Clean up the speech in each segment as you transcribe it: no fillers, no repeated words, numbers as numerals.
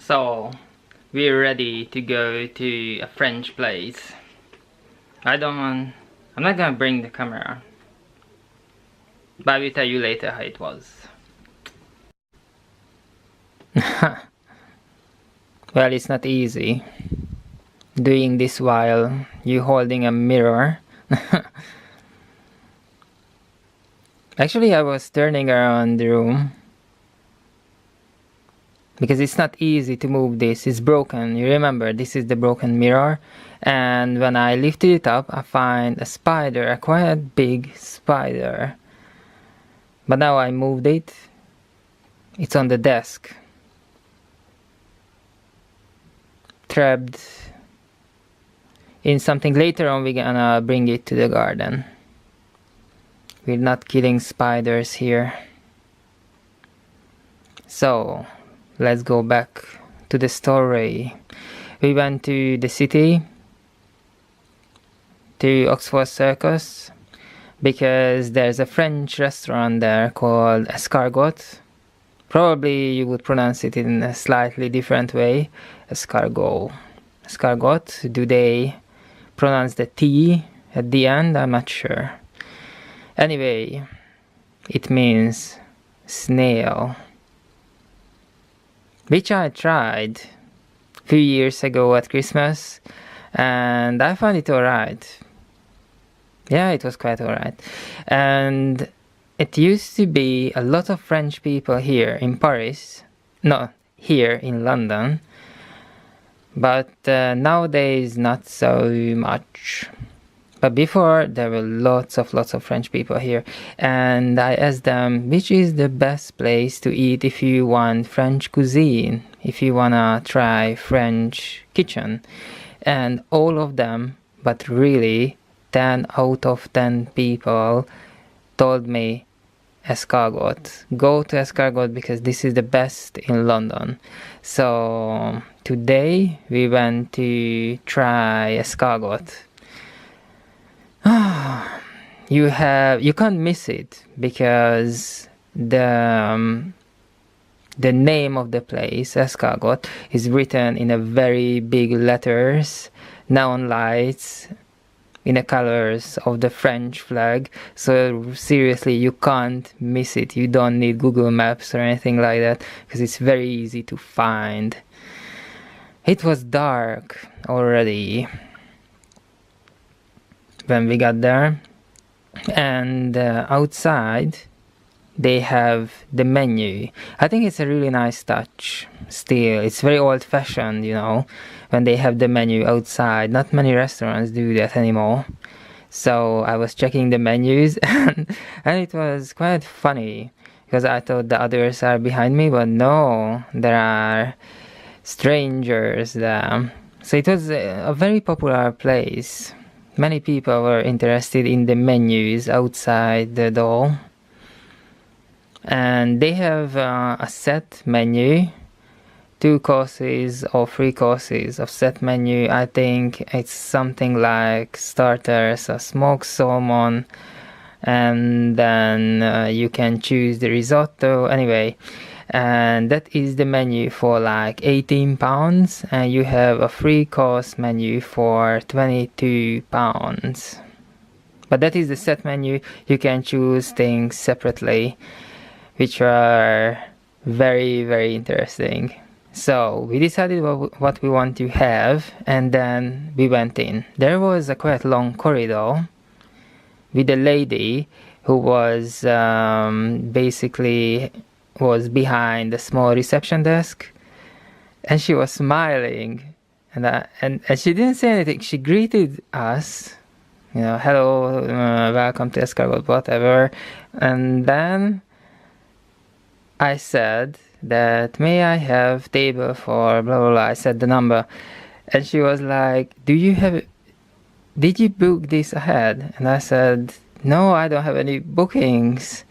So we're ready to go to a French place. I'm not gonna bring the camera, but I will tell you later how it was. Well, it's not easy doing this while you holding a mirror. Actually, I was turning around the room because it's not easy to move this. It's broken. You remember, this is the broken mirror, and when I lifted it up, I find a spider, a quite big spider. But now I moved it. It's on the desk, trapped in something. Later on we're gonna bring it to the garden. We're not killing spiders here. So let's go back to the story. We went to the city, to Oxford Circus, because there's a French restaurant there called Escargot. Probably you would pronounce it in a slightly different way. Escargot. Escargot. Do they pronounce the T at the end? I'm not sure. Anyway, it means snail, which I tried a few years ago at Christmas, and I found it alright. Yeah, it was quite alright. And it used to be a lot of French people here in Paris, no, here in London, but nowadays not so much. But before, there were lots of French people here, and I asked them which is the best place to eat if you want French cuisine, if you wanna try French kitchen. And all of them, but really 10 out of 10 people told me Escargot. Go to Escargot because this is the best in London. So today we went to try Escargot. You can't miss it because the name of the place, Escargot, is written in a very big letters, neon lights, in the colors of the French flag. So seriously, you can't miss it. You don't need Google Maps or anything like that because it's very easy to find. It was dark already when we got there, and outside they have the menu. I think it's a really nice touch. Still, it's very old-fashioned, you know, when they have the menu outside. Not many restaurants do that anymore. So I was checking the menus and it was quite funny because I thought the others are behind me, but no, there are strangers there. So it was a very popular place. Many people were interested in the menus outside the door. And they have a set menu, 2 courses or 3 courses of set menu. I think it's something like starters, a smoked salmon, and then you can choose the risotto. Anyway, and that is the menu for like £18, and you have a 3-course menu for £22. But that is the set menu. You can choose things separately, which are very, very interesting. So we decided what we want to have, and then we went in. There was a quite long corridor with a lady who was basically was behind the small reception desk, and she was smiling, and she didn't say anything. She greeted us, you know, hello, welcome to Escargot, whatever, and then I said that may I have table for blah blah blah. I said the number, and she was like, did you book this ahead? And I said, no, I don't have any bookings.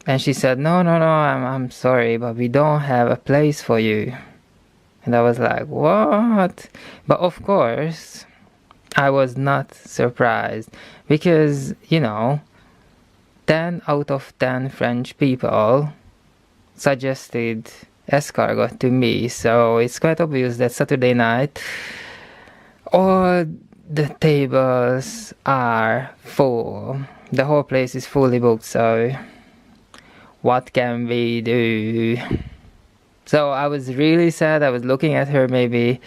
And she said, no, I'm sorry, but we don't have a place for you. And I was like, what? But of course I was not surprised because, you know, 10 out of 10 French people suggested escargot to me, so it's quite obvious that Saturday night all the tables are full. The whole place is fully booked, so what can we do? So I was really sad. I was looking at her, maybe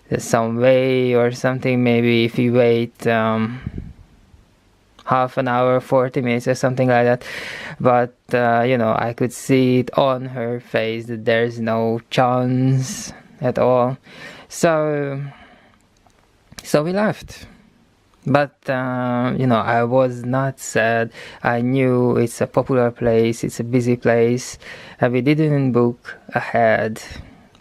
there's some way or something, maybe if you wait half an hour, 40 minutes or something like that. But, you know, I could see it on her face that there's no chance at all. So we left. But, you know, I was not sad. I knew it's a popular place, it's a busy place, and we didn't book ahead.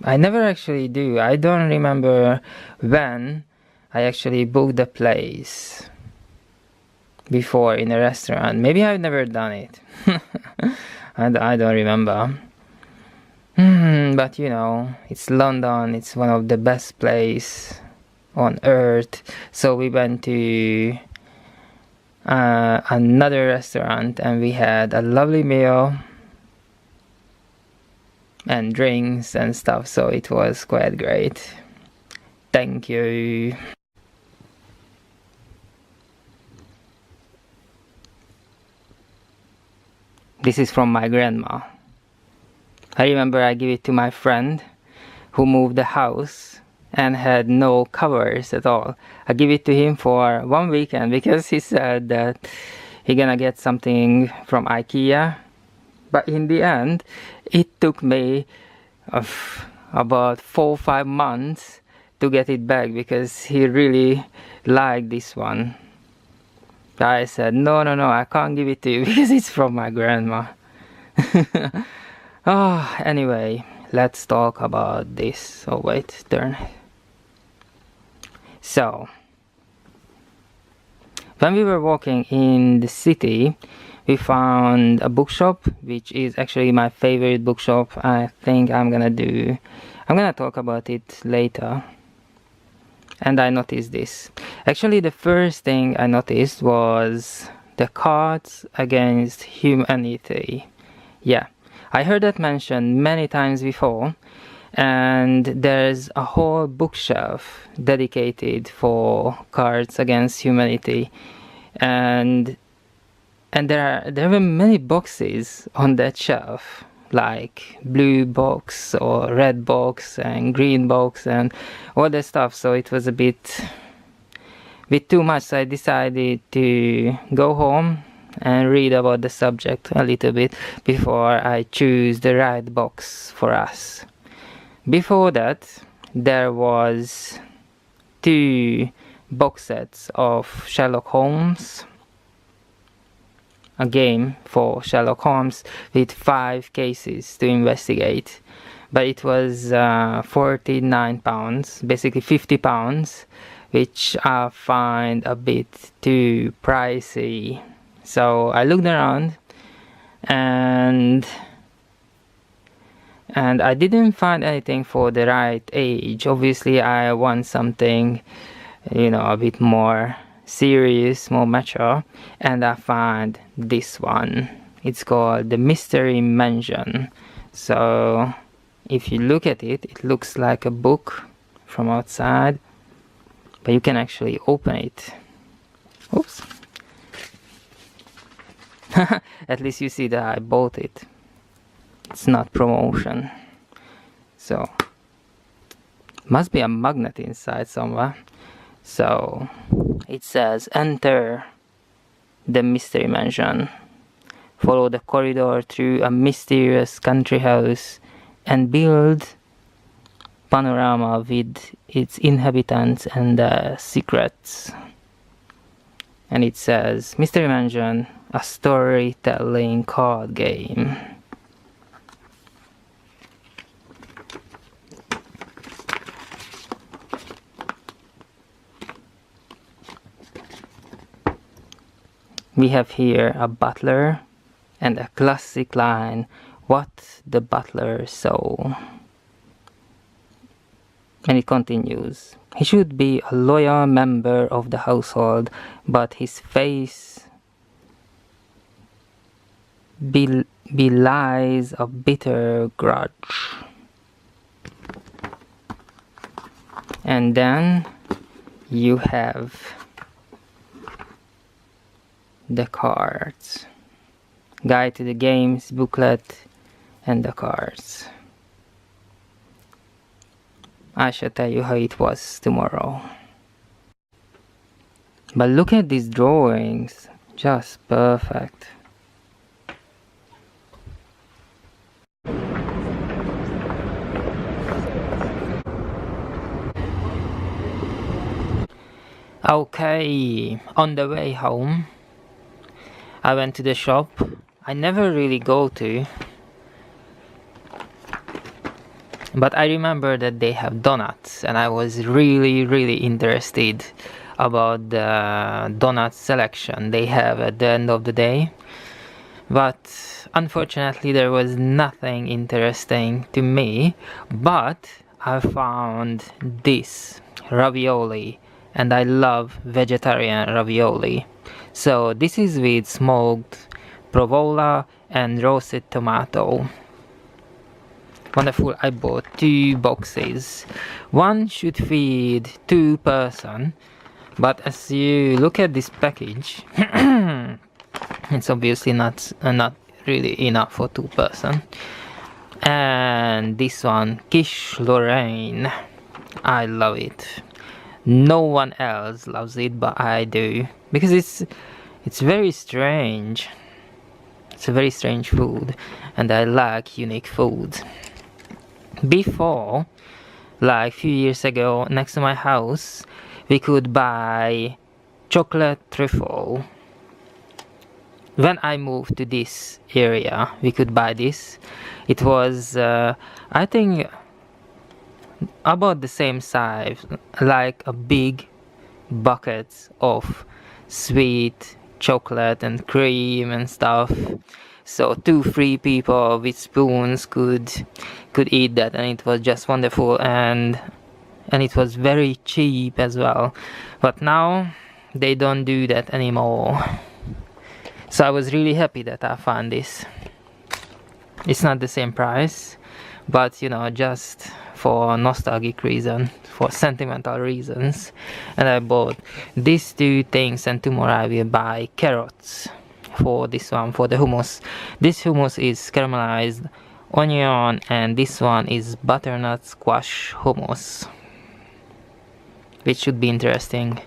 I never actually do. I don't remember when I actually booked the place before in a restaurant. Maybe I've never done it. I don't remember. But, you know, it's London, it's one of the best places on earth. So we went to another restaurant and we had a lovely meal and drinks and stuff, so it was quite great. Thank you. This is from my grandma. I remember I gave it to my friend who moved the house and had no covers at all. I gave it to him for 1 weekend because he said that he gonna get something from IKEA. But in the end, it took me about 4 or 5 months to get it back because he really liked this one. I said, no, I can't give it to you because it's from my grandma. Anyway, let's talk about this. Oh wait, turn it. So, when we were walking in the city, we found a bookshop, which is actually my favorite bookshop. I think I'm gonna talk about it later. And I noticed this. Actually, the first thing I noticed was the Cards Against Humanity. Yeah, I heard that mentioned many times before, and there's a whole bookshelf dedicated for Cards Against Humanity, and there were many boxes on that shelf, like blue box or red box and green box and all that stuff. So it was a bit too much. So I decided to go home and read about the subject a little bit before I choose the right box for us. Before that, there was 2 box sets of Sherlock Holmes, a game for Sherlock Holmes with 5 cases to investigate, but it was £49, basically £50, which I find a bit too pricey. So I looked around and I didn't find anything for the right age. Obviously I want something, you know, a bit more serious, more mature, and I found this one. It's called The Mystery Mansion. So if you look at it, it looks like a book from outside, but you can actually open it. Oops. At least you see that I bought it. It's not promotion. So must be a magnet inside somewhere. So it says, enter the Mystery Mansion. Follow the corridor through a mysterious country house and build panorama with its inhabitants and secrets. And it says, Mystery Mansion, a storytelling card game. We have here a butler and a classic line, what the butler saw. And it continues, he should be a loyal member of the household, but his face belies a bitter grudge. And then you have the cards, guide to the games, booklet, and the cards. I shall tell you how it was tomorrow. But look at these drawings, just perfect. Okay, on the way home, I went to the shop I never really go to, but I remember that they have donuts, and I was really interested about the donut selection they have at the end of the day. But unfortunately there was nothing interesting to me, but I found this ravioli, and I love vegetarian ravioli. So this is with smoked provola and roasted tomato. Wonderful. I bought 2 boxes. One should feed 2 person, but as you look at this package, it's obviously not really enough for 2 person. And this one, quiche Lorraine, I love it. No one else loves it, but I do, because it's very strange. It's a very strange food, and I like unique food. Before, like a few years ago, next to my house, we could buy chocolate truffle. When I moved to this area, we could buy this. It was, I think, about the same size, like a big bucket of sweet chocolate and cream and stuff. So 2-3 people with spoons could eat that, and it was just wonderful, and it was very cheap as well. But now they don't do that anymore. So I was really happy that I found this. It's not the same price, but you know, just for nostalgic reason, for sentimental reasons. And I bought these 2 things, and tomorrow I will buy carrots for this one, for the hummus. This hummus is caramelized onion, and this one is butternut squash hummus, which should be interesting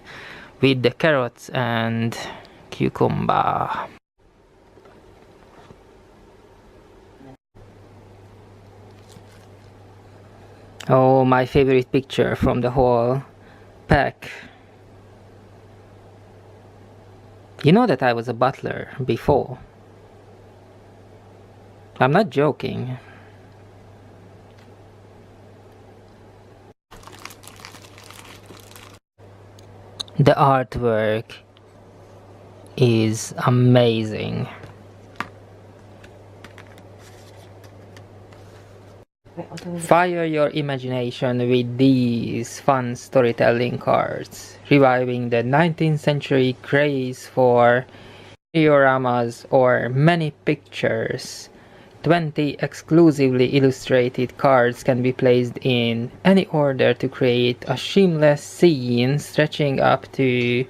with the carrots and cucumber. Oh, my favorite picture from the whole pack. You know that I was a butler before. I'm not joking. The artwork is amazing. Fire your imagination with these fun storytelling cards, reviving the 19th century craze for dioramas or many pictures. 20 exclusively illustrated cards can be placed in any order to create a seamless scene stretching up to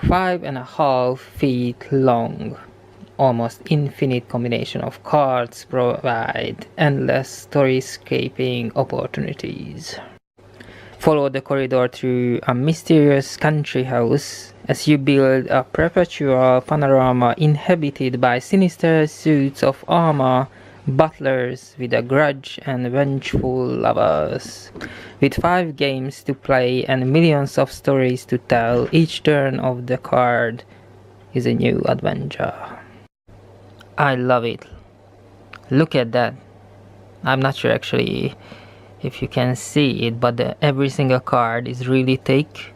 5.5 feet long. Almost infinite combination of cards provide endless storyscaping opportunities. Follow the corridor through a mysterious country house as you build a perpetual panorama inhabited by sinister suits of armor, butlers with a grudge, and vengeful lovers. With 5 games to play and millions of stories to tell, each turn of the card is a new adventure. I love it. Look at that. I'm not sure actually if you can see it, but every single card is really thick.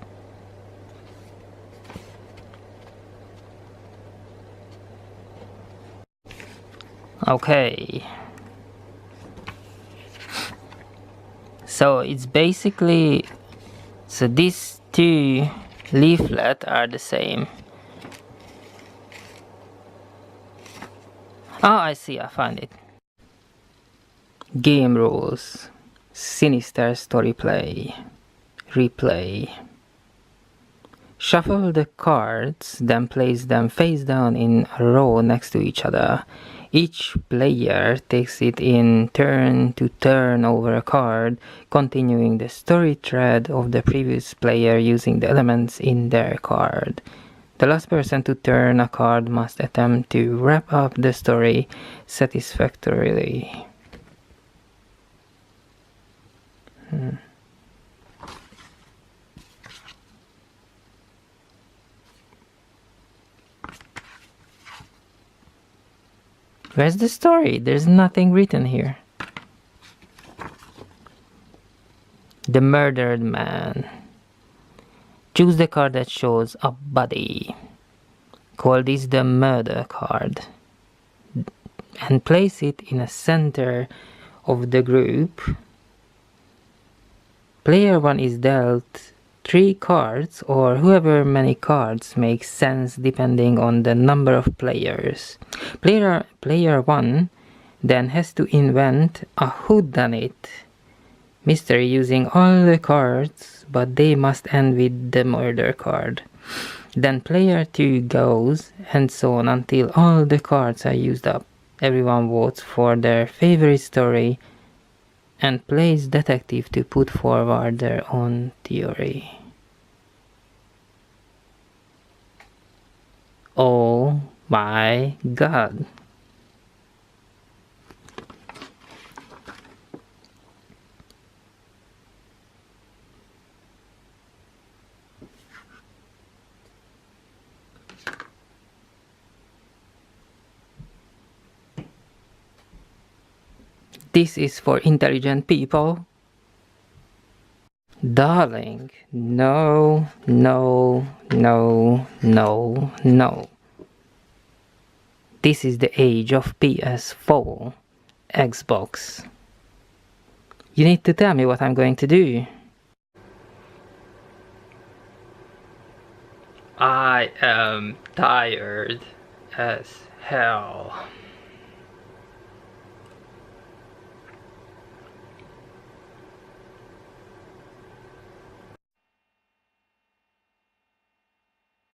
Okay. So it's basically, so these 2 leaflets are the same. Oh, I see, I found it. Game rules. Sinister story play. replay. Shuffle the cards, then place them face down in a row next to each other. Each player takes it in turn to turn over a card, continuing the story thread of the previous player using the elements in their card. The last person to turn a card must attempt to wrap up the story satisfactorily. Where's the story? There's nothing written here. The murdered man. Choose the card that shows a body. Call this the murder card. And place it in the center of the group. Player 1 is dealt 3 cards, or however many cards makes sense depending on the number of players. Player 1 then has to invent a whodunit mystery using all the cards, but they must end with the murder card. Then player 2 goes, and so on until all the cards are used up. Everyone votes for their favorite story and plays detective to put forward their own theory. Oh my god. This is for intelligent people. Darling, no, no, no, no, no. This is the age of PS4, Xbox. You need to tell me what I'm going to do. I am tired as hell.